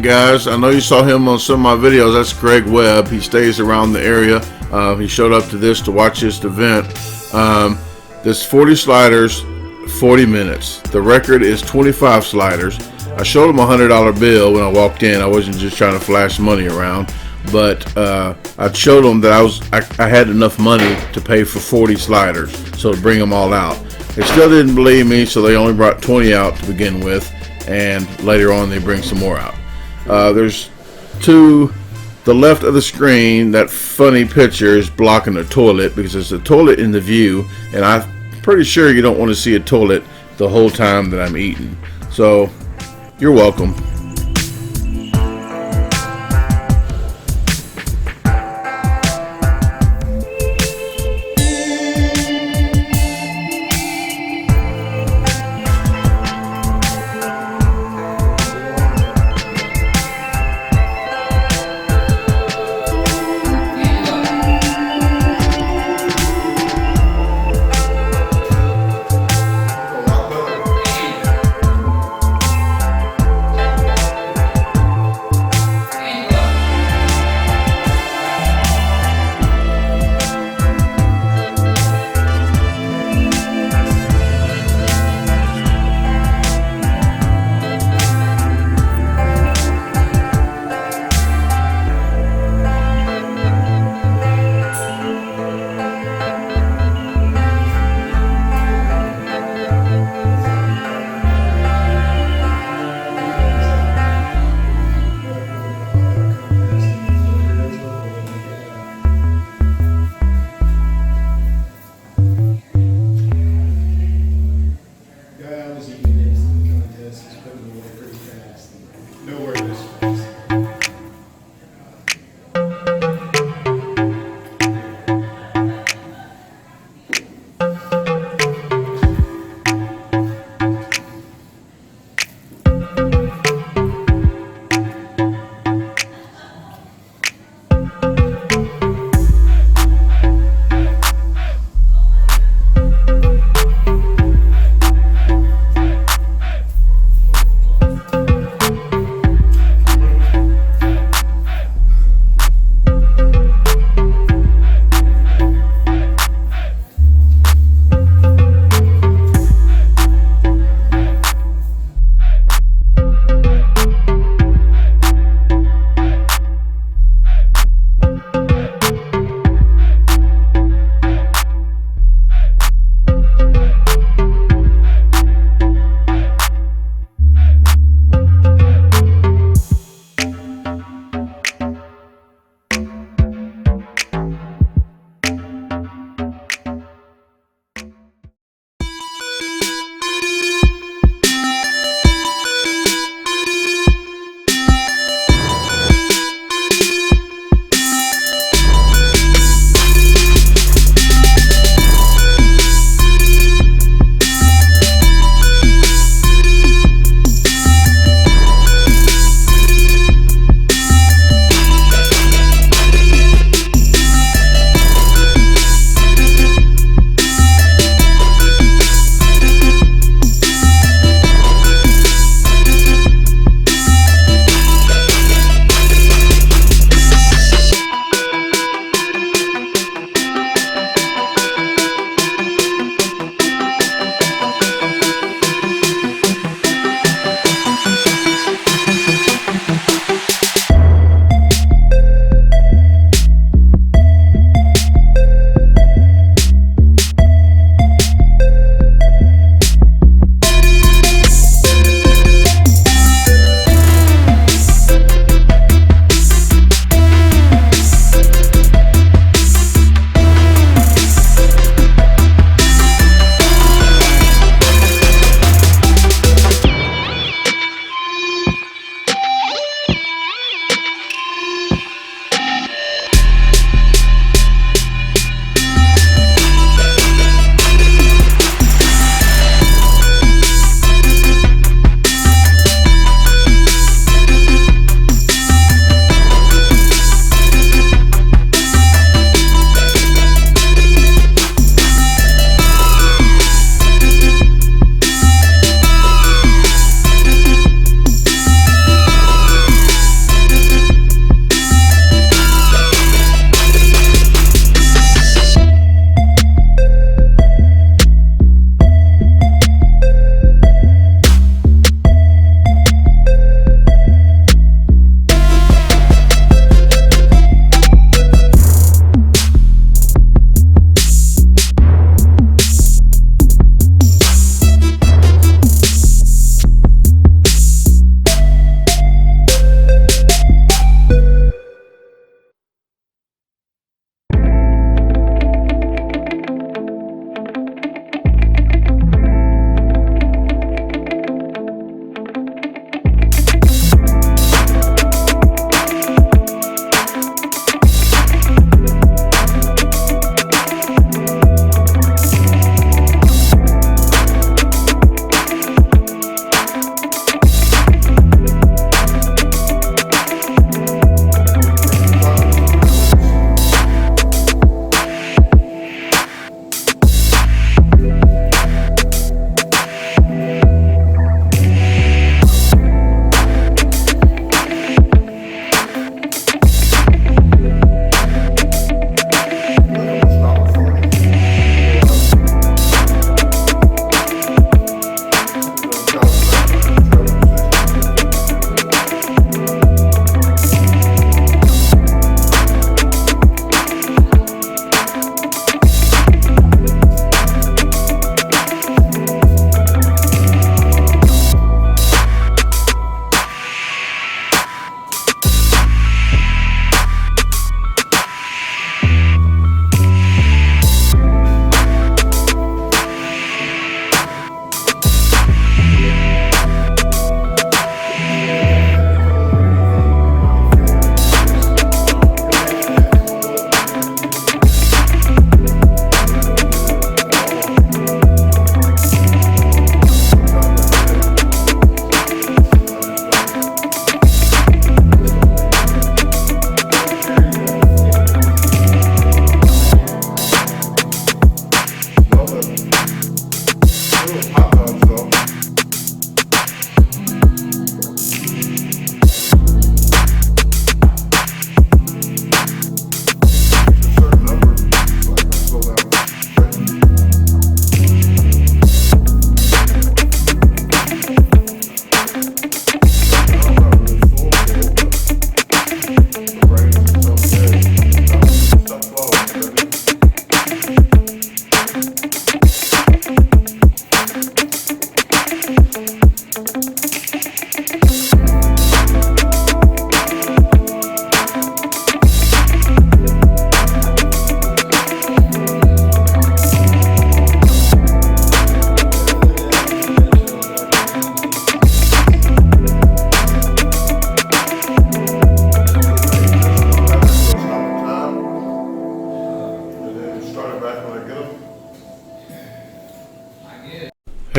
Alright guys, I know you saw him on some of my videos. That's Greg Webb. He stays around the area. He showed up to this to watch this event. This 40 sliders, 40 minutes. The record is 25 sliders. I showed him a $100 bill when I walked in. I wasn't just trying to flash money around, but I showed him that I had enough money to pay for 40 sliders, so to bring them all out. They still didn't believe me, so they only brought 20 out to begin with, and later on they bring some more out. There's to the left of the screen, that funny picture is blocking the toilet because there's a toilet in the view, and I'm pretty sure you don't want to see a toilet the whole time that I'm eating. So you're welcome.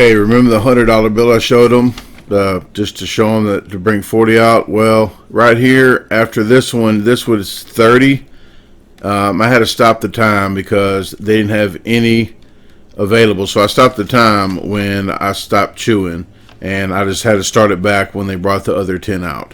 Okay, remember the $100 bill I showed them? Just to show them that to bring 40 out? Well, right here, after this one, this was 30. I had to stop the time because they didn't have any available. So I stopped the time when I stopped chewing, and I just had to start it back when they brought the other 10 out.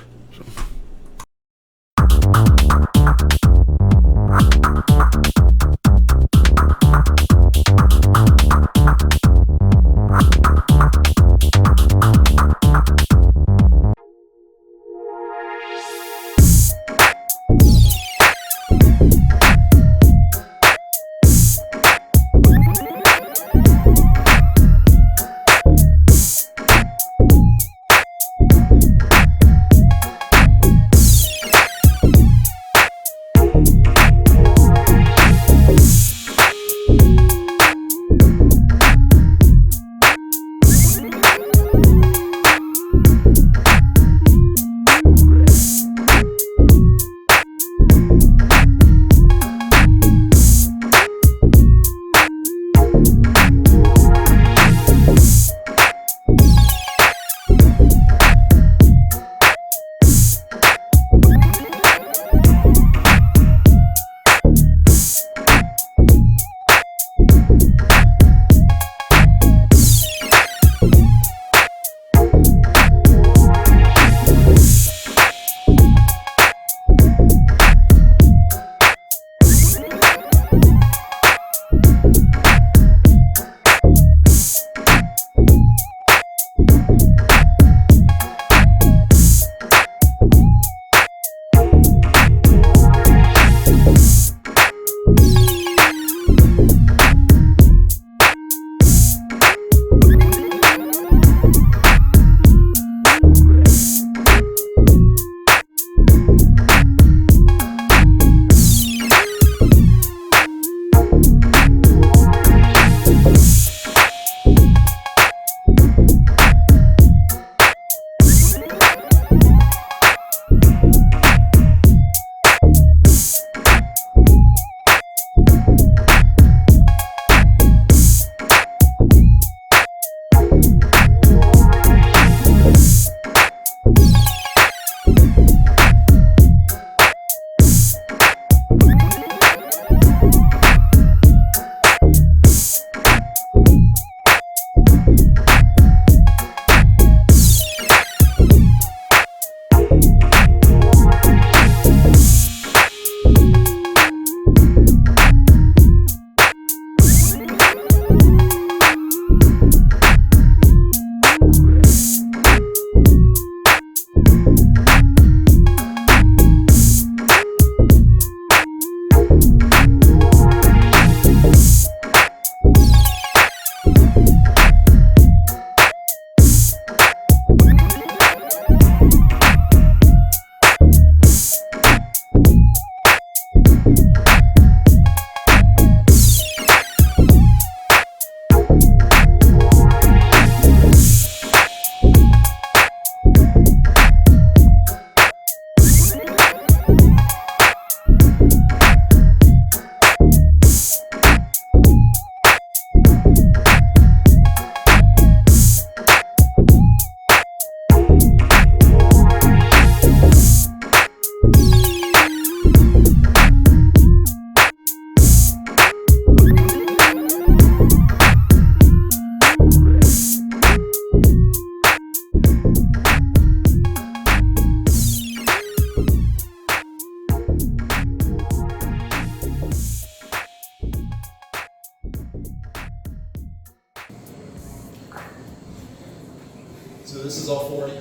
So this is all 40.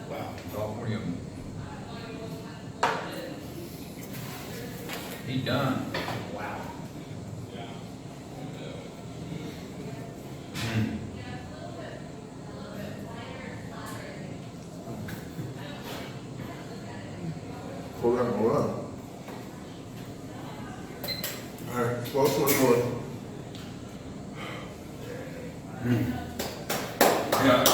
Wow, all 40 of them. He done. Wow. Pull that one up. All right, close one more. Yeah.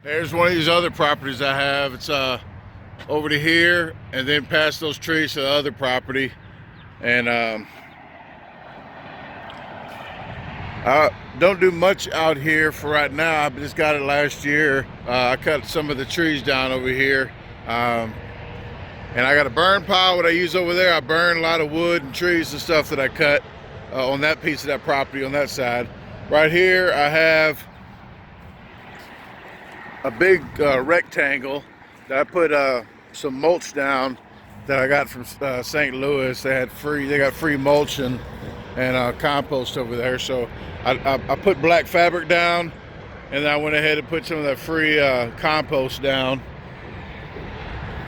Hey Here's one of these other properties I have. It's over to here and then past those trees to the other property. And I don't do much out here for right now. I just got it last year. I cut some of the trees down over here. And I got a burn pile, what I use over there. I burn a lot of wood and trees and stuff that I cut on that piece of that property on that side. Right here I have a big rectangle that I put some mulch down that I got from St. Louis. They got free mulch and compost over there. So I put black fabric down, and then I went ahead and put some of that free compost down.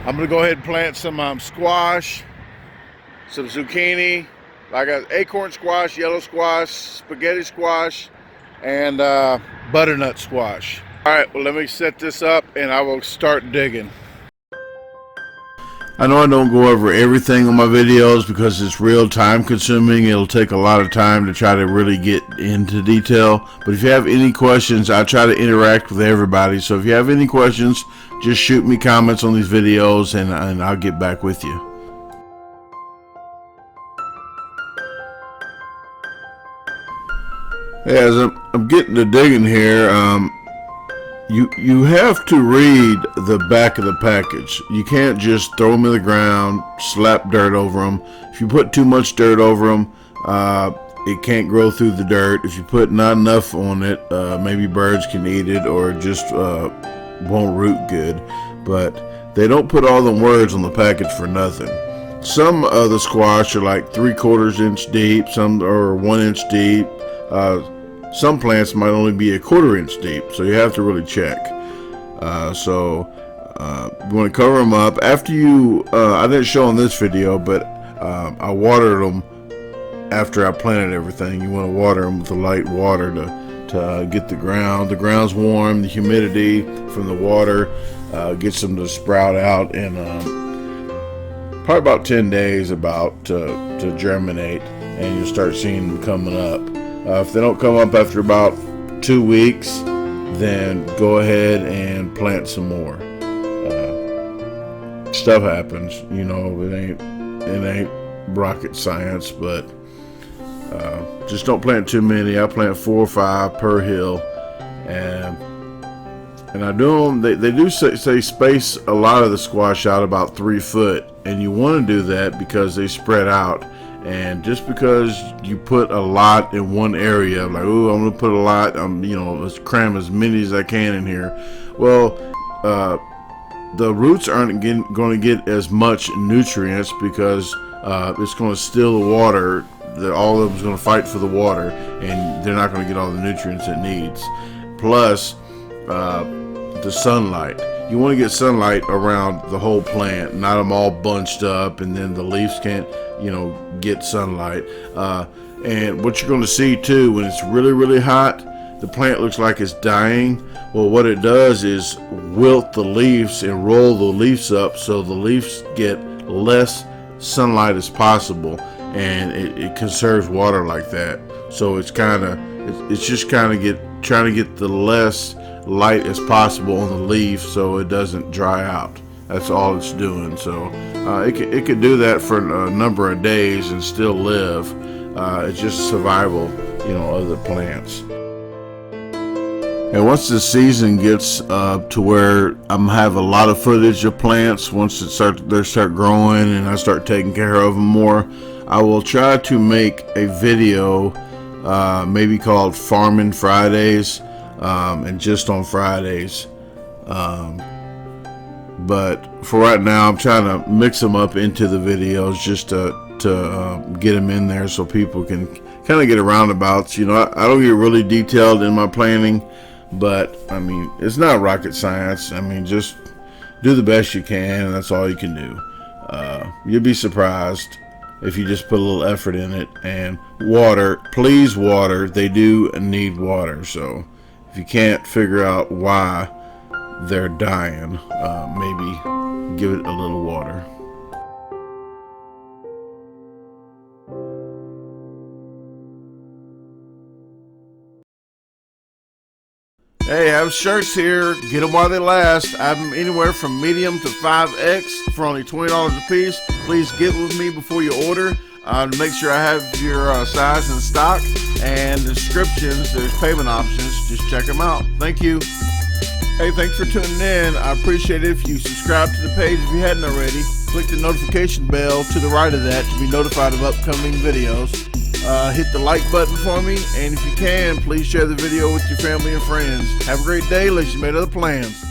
I'm gonna go ahead and plant some squash, some zucchini. I got acorn squash, yellow squash, spaghetti squash, and butternut squash. All right, well, let me set this up and I will start digging. I know I don't go over everything on my videos because it's real time consuming. It'll take a lot of time to try to really get into detail. But if you have any questions, I try to interact with everybody. So if you have any questions, just shoot me comments on these videos and I'll get back with you. As I'm getting to digging here, you have to read the back of the package. You can't just throw them in the ground, slap dirt over them. If you put too much dirt over them, it can't grow through the dirt. If you put not enough on it, maybe birds can eat it or it just won't root good. But they don't put all the words on the package for nothing. Some of the squash are like 3/4 inch deep, some are 1 inch deep. Some plants might only be 1/4 inch deep, so you have to really check. You want to cover them up. After you, I didn't show in this video, but I watered them after I planted everything. You want to water them with a light water to get the ground's warm, the humidity from the water gets them to sprout out in probably about 10 days to germinate, and you'll start seeing them coming up. If they don't come up after about 2 weeks, then go ahead and plant some more. Stuff happens, you know. It ain't rocket science, but just don't plant too many. I plant 4 or 5 per hill, and I do them. They do say space a lot of the squash out about 3 foot, and you want to do that because they spread out. And just because you put a lot in one area, like, oh, I'm gonna put a lot, let's cram as many as I can in here. Well, the roots aren't going to get as much nutrients because it's going to steal the water. All of them's going to fight for the water, and they're not going to get all the nutrients it needs. Plus, the sunlight. You want to get sunlight around the whole plant, not them all bunched up, and then the leaves can't, get sunlight. And what you're going to see too, when it's really, really hot, the plant looks like it's dying. Well, what it does is wilt the leaves and roll the leaves up so the leaves get less sunlight as possible, and it conserves water like that. So it's just trying to get the less light as possible on the leaf so it doesn't dry out. That's all it's doing. So it could do that for a number of days and still live. It's just survival, of the plants. And once the season gets to where I'm have a lot of footage of plants, once they start growing and I start taking care of them more, I will try to make a video maybe called Farming Fridays, and just on Fridays. But for right now, I'm trying to mix them up into the videos just to get them in there so people can kind of get a roundabouts. I don't get really detailed in my planning, but it's not rocket science. Just do the best you can, and that's all you can do. You'll be surprised if you just put a little effort in it. And water, please water. They do need water. So if you can't figure out why they're dying, maybe give it a little water. Hey, I have shirts here. Get them while they last. I have them anywhere from medium to 5X for only $20 a piece. Please get with me before you order to make sure I have your size in stock. And descriptions, there's payment options. Just check them out. Thank you. Hey, thanks for tuning in. I appreciate it if you subscribe to the page if you hadn't already. Click the notification bell to the right of that to be notified of upcoming videos. Hit the like button for me, and if you can, please share the video with your family and friends. Have a great day unless you made other plans.